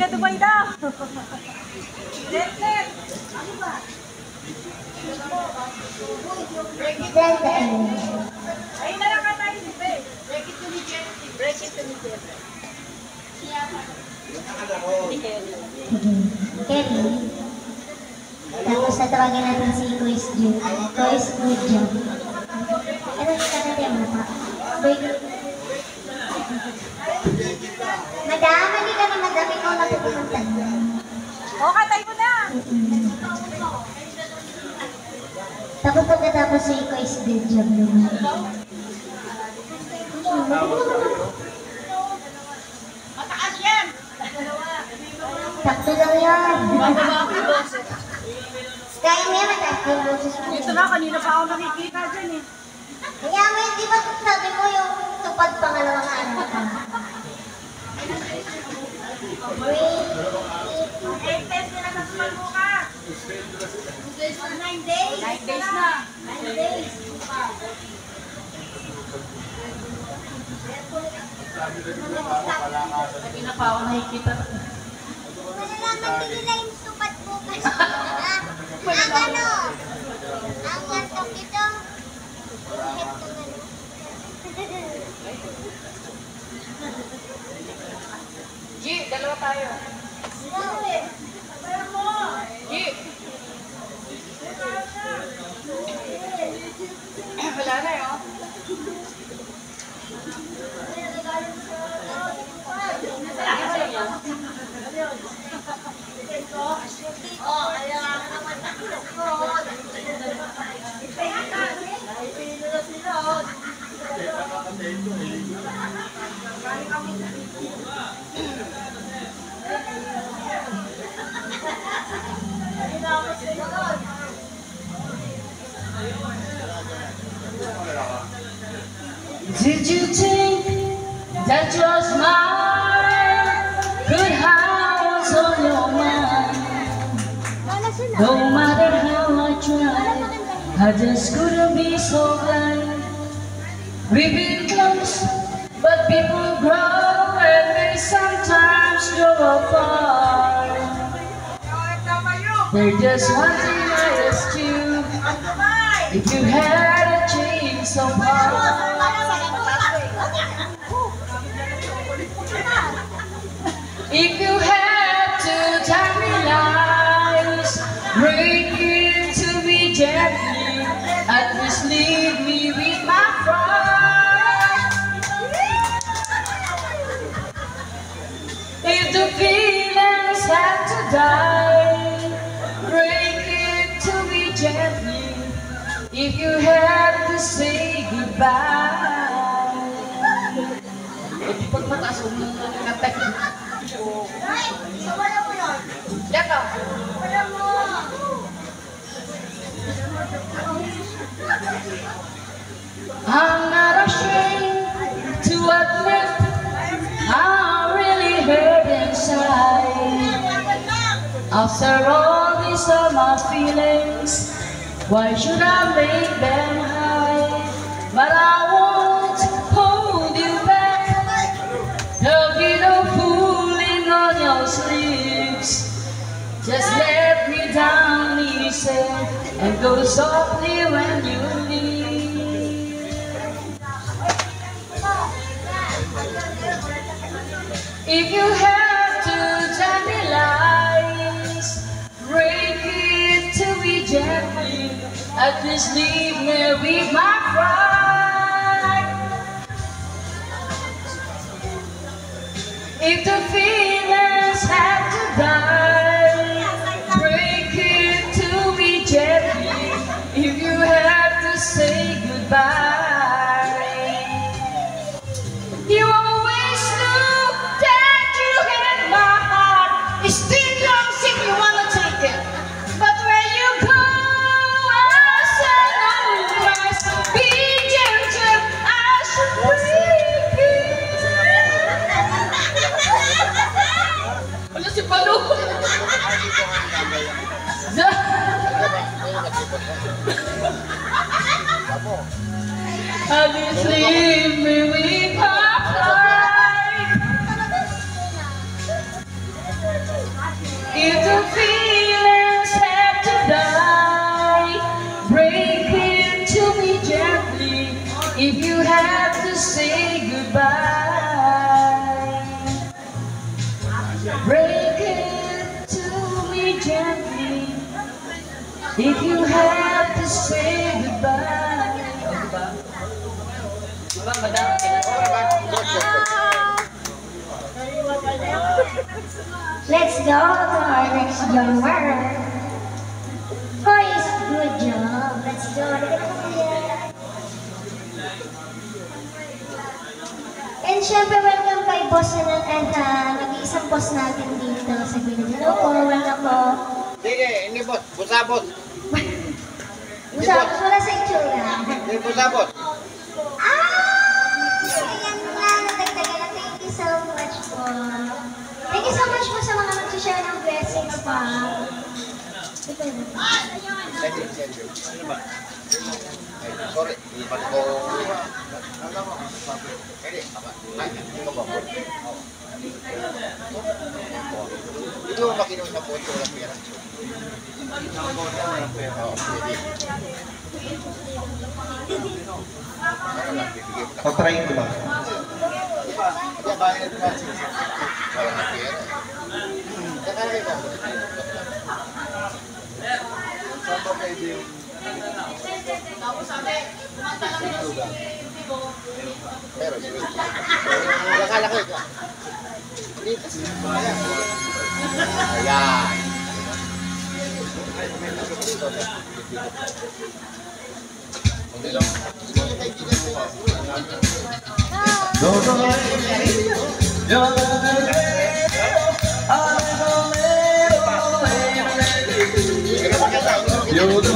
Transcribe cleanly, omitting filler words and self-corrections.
taga Dubai daw. Let. Ano ba? Ay, na lang ka tayo si Be. Break it to me, Jeff. Break it to me, Jeff. Kelly. Tapos natawagin natin si Kois Jude. Kois Jude. Ito yung katatin mo pa. Madam, hindi kami madam. Ikaw na pupunta niya. O, katay mo na. Tapos pagkatapos si Kois Jude naman. Mataas yan. Sakto lang yan. Kaya mo yan, mataas ko yung boses mo. Ito na, kanina pa ako nakikita dyan eh. Kaya mo yun, di ba sabi mo yung tupad pangalawang araw ka? Wait. 8 days na lang sa bukas. 9 days. 9 days na. 9 days. Hindi na pa ako nakikita. Malalaman din nila yung tupad bukas. Ang ano? Ang lantok ito. G, dalawa tayo. G. Wala na yun. Did you think that your smile could house on your mind? No matter how I tried, I just couldn't be so blind. We've been close, but people grow and they sometimes grow apart. There's just one thing I asked you, if you had a change so far. If you had to tell me lies, break it to me gently, at least leave me with my pride. If the feelings had to die, break it to me gently, if you had to say goodbye. Pag mataas mo katek. Jaka. I'm not ashamed to admit I'm really hurt inside. After all these are my feelings, why should I make them hide? But I won't hold you back. There'll be no fooling on your sleeves. Just let me down easy and go softly when you leave. If you have to tell me lies, break it to me gently, at least leave me with my pride. If the feelings have to die, break it to me gently, if you have to say goodbye. You always knew that you had my heart. It's still yours if you wanna take it, but when you go, I say no rest. Be gentle, I should break it. Wala si Palo. Just leave me with my pride. If the feelings have to die, break it to me gently. If you have to say goodbye, break it to me gently. If you have to say goodbye. Let's go to our next genre. Boys, good job. Let's go. And syempre, welcome kay boss na nag-iisang boss natin dito sa gilid. Hello po, welcome po. Sige, hindi boss. Busabot. Usapos wala sa itsura. Hindi busabot. Ayan na, natagdagan na. Thank you so much po. Thank you so much po sa mga mag-share ng blessings pa. Ito yun. Send it. Ano ba? Ay, sorry. Ibat ko. Pwede. Ay, ito ba po? Hindi mo makinom sa po ito. Walang pera. Oo, pwede. Pag-try ko lang. Kaya bayad pa. Walang pera. Saka na ito. Saan ba pwede yung... Pero, nakala ko ito. Dito. Ayan. You're the